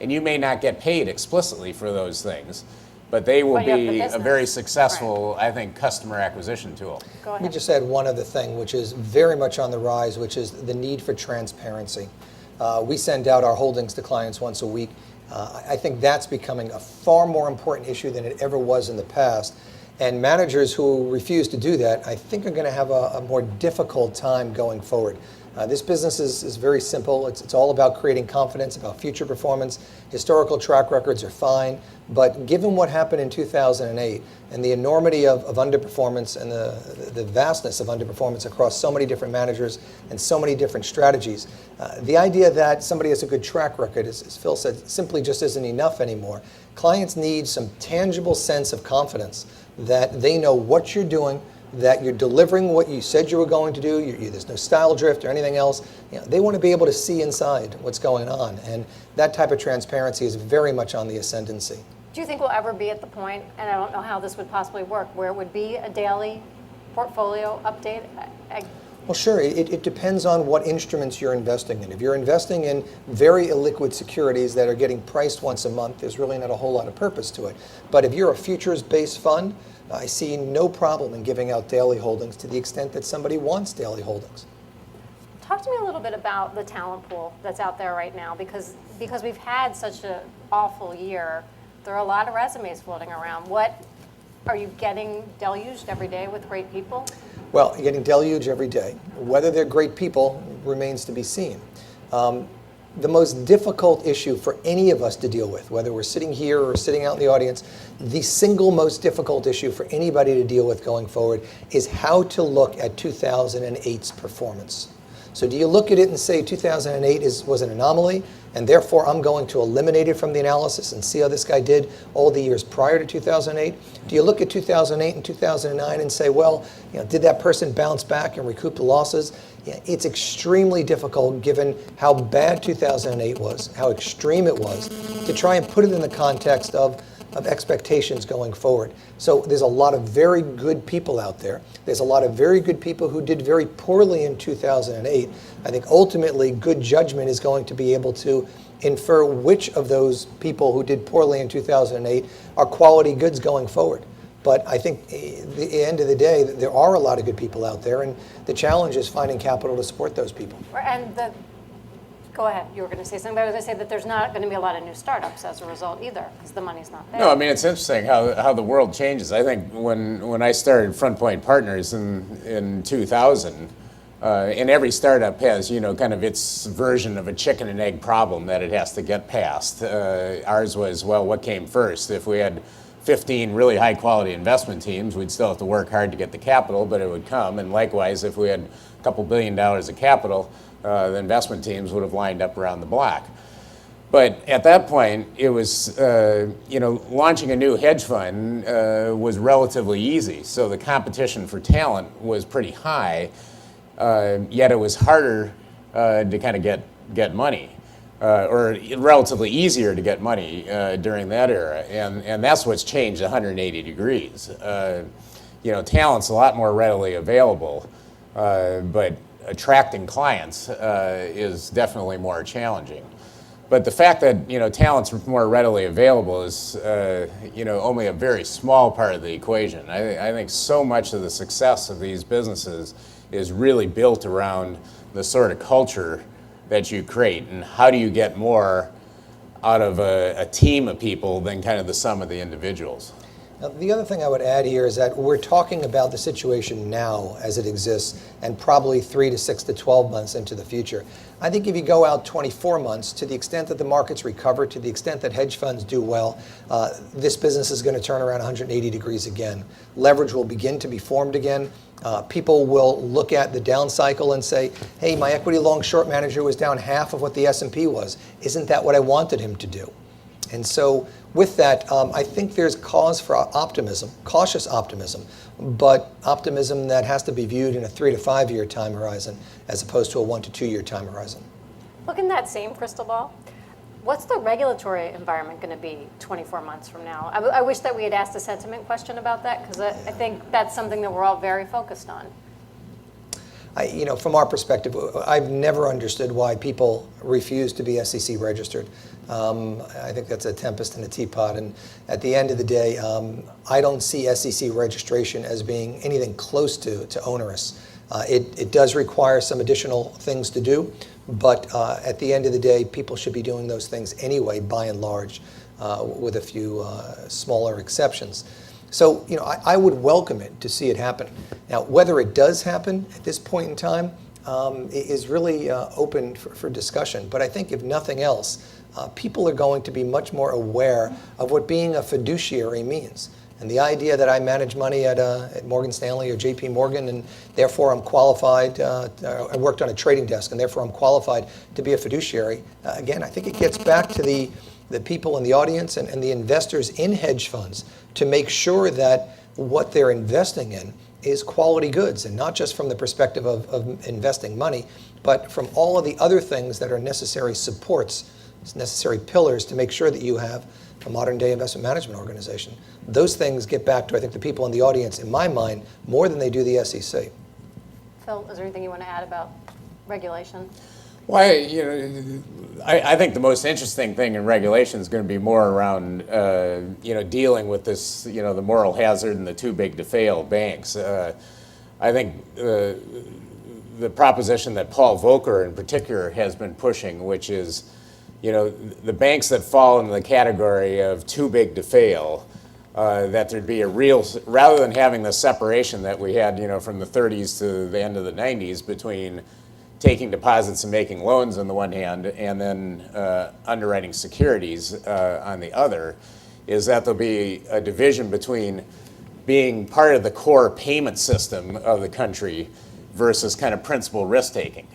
and you may not get paid explicitly for those things, but they will be a very successful, right, I think, customer acquisition tool. Go ahead. Let me just add one other thing, which is very much on the rise, which is the need for transparency. We send out our holdings to clients once a week. I think that's becoming a far more important issue than it ever was in the past. And managers who refuse to do that, I think, are going to have a more difficult time going forward. This business is very simple. It's all about creating confidence about future performance. Historical track records are fine, but given what happened in 2008 and the enormity of underperformance and the vastness of underperformance across so many different managers and so many different strategies, the idea that somebody has a good track record, as Phil said, simply just isn't enough anymore. Clients need some tangible sense of confidence that they know what you're doing, that you're delivering what you said you were going to do. There's no style drift or anything else. They want to be able to see inside what's going on, and that type of transparency is very much on the ascendancy. Do you think we'll ever be at the point, and I don't know how this would possibly work, where it would be a daily portfolio update? Well, sure. It depends on what instruments you're investing in. If you're investing in very illiquid securities that are getting priced once a month, there's really not a whole lot of purpose to it. But if you're a futures-based fund, I see no problem in giving out daily holdings to the extent that somebody wants daily holdings. Talk to me a little bit about the talent pool that's out there right now, because we've had such an awful year. There are a lot of resumes floating around. What are you getting deluged every day with great people? Well, you're getting deluged every day. Whether they're great people remains to be seen. The most difficult issue for any of us to deal with, whether we're sitting here or sitting out in the audience, the single most difficult issue for anybody to deal with going forward is how to look at 2008's performance. So do you look at it and say 2008 was an anomaly, and therefore I'm going to eliminate it from the analysis and see how this guy did all the years prior to 2008? Do you look at 2008 and 2009 and say, well, did that person bounce back and recoup the losses? It's extremely difficult, given how bad 2008 was, how extreme it was, to try and put it in the context of expectations going forward. So there's a lot of very good people out there. There's a lot of very good people who did very poorly in 2008. I think ultimately good judgment is going to be able to infer which of those people who did poorly in 2008 are quality goods going forward. But I think at the end of the day, there are a lot of good people out there, and the challenge is finding capital to support those people. And go ahead, you were going to say something. I was going to say that there's not going to be a lot of new startups as a result either, because the money's not there. No, I mean, it's interesting how the world changes. I think when I started Front Point Partners in 2000, and every startup has, kind of its version of a chicken and egg problem that it has to get past. Ours was, well, what came first? If we had 15 really high quality investment teams, we'd still have to work hard to get the capital, but it would come. And likewise, if we had a couple $1 billion of capital, the investment teams would have lined up around the block. But at that point, it was, launching a new hedge fund was relatively easy. So the competition for talent was pretty high, yet it was harder to kind of get money. Or relatively easier to get money during that era. And that's what's changed 180 degrees. Talent's a lot more readily available, but attracting clients is definitely more challenging. But the fact that, talent's more readily available is, only a very small part of the equation. I think so much of the success of these businesses is really built around the sort of culture that you create, and how do you get more out of a team of people than kind of the sum of the individuals. Now, the other thing I would add here is that we're talking about the situation now as it exists, and probably 3 to 6 to 12 months into the future. I think if you go out 24 months, to the extent that the markets recover, to the extent that hedge funds do well, this business is going to turn around 180 degrees again. Leverage will begin to be formed again. People will look at the down cycle and say, hey, my equity long short manager was down half of what the S&P was. Isn't that what I wanted him to do? And so with that, I think there's cause for optimism, cautious optimism, but optimism that has to be viewed in a 3 to 5 year time horizon as opposed to a 1 to 2 year time horizon. Look in that same crystal ball. What's the regulatory environment going to be 24 months from now? I wish that we had asked a sentiment question about that, because I think that's something that we're all very focused on. From our perspective, I've never understood why people refuse to be SEC registered. I think that's a tempest in a teapot. And at the end of the day, I don't see SEC registration as being anything close to onerous. It does require some additional things to do, but at the end of the day, people should be doing those things anyway, by and large, with a few smaller exceptions. So, I would welcome it to see it happen. Now, whether it does happen at this point in time is really open for discussion. But I think if nothing else, people are going to be much more aware of what being a fiduciary means. And the idea that I manage money at Morgan Stanley or JP Morgan, and therefore I'm qualified, I worked on a trading desk, and therefore I'm qualified to be a fiduciary. Again, I think it gets back to the people in the audience and the investors in hedge funds to make sure that what they're investing in is quality goods, and not just from the perspective of investing money, but from all of the other things that are necessary supports, necessary pillars to make sure that you have a modern-day investment management organization. Those things get back to, I think, the people in the audience, in my mind, more than they do the SEC. Phil, is there anything you want to add about regulation? Well, I think the most interesting thing in regulation is going to be more around, dealing with this, the moral hazard and the too big to fail banks. I think the proposition that Paul Volcker in particular has been pushing, which is, the banks that fall into the category of too big to fail, that there'd be a real, rather than having the separation that we had, from the 30s to the end of the 90s between taking deposits and making loans on the one hand, and then underwriting securities on the other, is that there'll be a division between being part of the core payment system of the country versus kind of principal risk taking.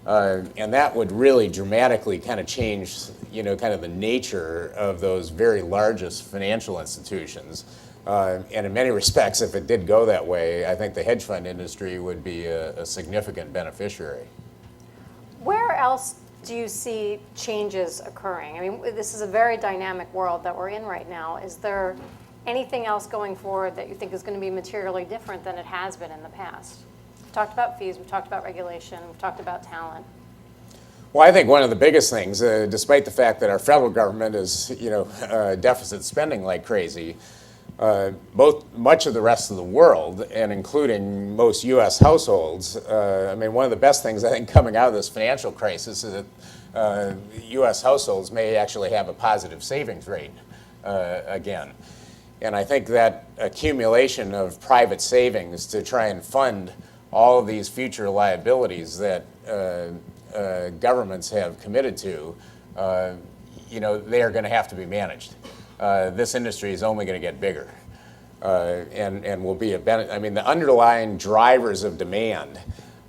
And that would really dramatically kind of change, kind of the nature of those very largest financial institutions. And in many respects, if it did go that way, I think the hedge fund industry would be a significant beneficiary. Where else do you see changes occurring? I mean, this is a very dynamic world that we're in right now. Is there anything else going forward that you think is going to be materially different than it has been in the past? We've talked about fees, we've talked about regulation, we've talked about talent. Well, I think one of the biggest things, despite the fact that our federal government is, deficit spending like crazy, much of the rest of the world, and including most U.S. households, one of the best things I think coming out of this financial crisis is that U.S. households may actually have a positive savings rate again. And I think that accumulation of private savings to try and fund all of these future liabilities that governments have committed to, they are going to have to be managed. This industry is only going to get bigger, and will be the underlying drivers of demand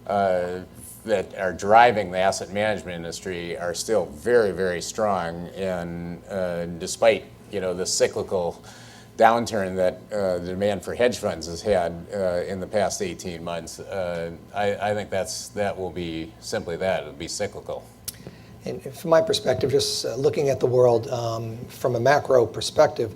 that are driving the asset management industry are still very, very strong, and despite the cyclical downturn that the demand for hedge funds has had in the past 18 months, I think that will be simply that. It'll be cyclical. And from my perspective, just looking at the world from a macro perspective,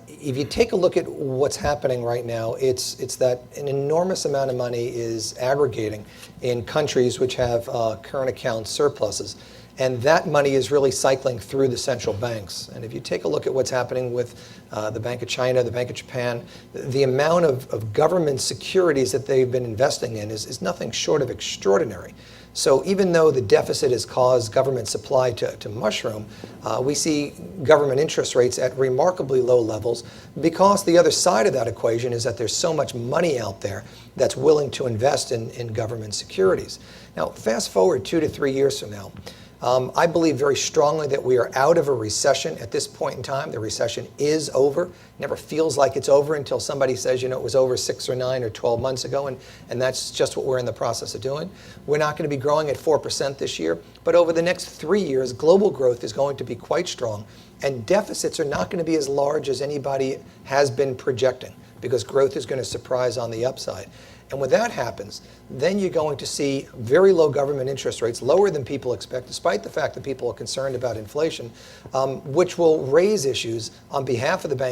if you take a look at what's happening right now, it's that an enormous amount of money is aggregating in countries which have current account surpluses. And that money is really cycling through the central banks. And if you take a look at what's happening with the Bank of China, the Bank of Japan, the amount of government securities that they've been investing in is nothing short of extraordinary. So even though the deficit has caused government supply to mushroom, we see government interest rates at remarkably low levels, because the other side of that equation is that there's so much money out there that's willing to invest in government securities. Now, fast forward 2 to 3 years from now, I believe very strongly that we are out of a recession at this point in time. The recession is over. It never feels like it's over until somebody says, it was over 6 or 9 or 12 months ago, and that's just what we're in the process of doing. We're not going to be growing at 4% this year, but over the next 3 years, global growth is going to be quite strong, and deficits are not going to be as large as anybody has been projecting, because growth is going to surprise on the upside. And when that happens, then you're going to see very low government interest rates, lower than people expect, despite the fact that people are concerned about inflation, which will raise issues on behalf of the bank.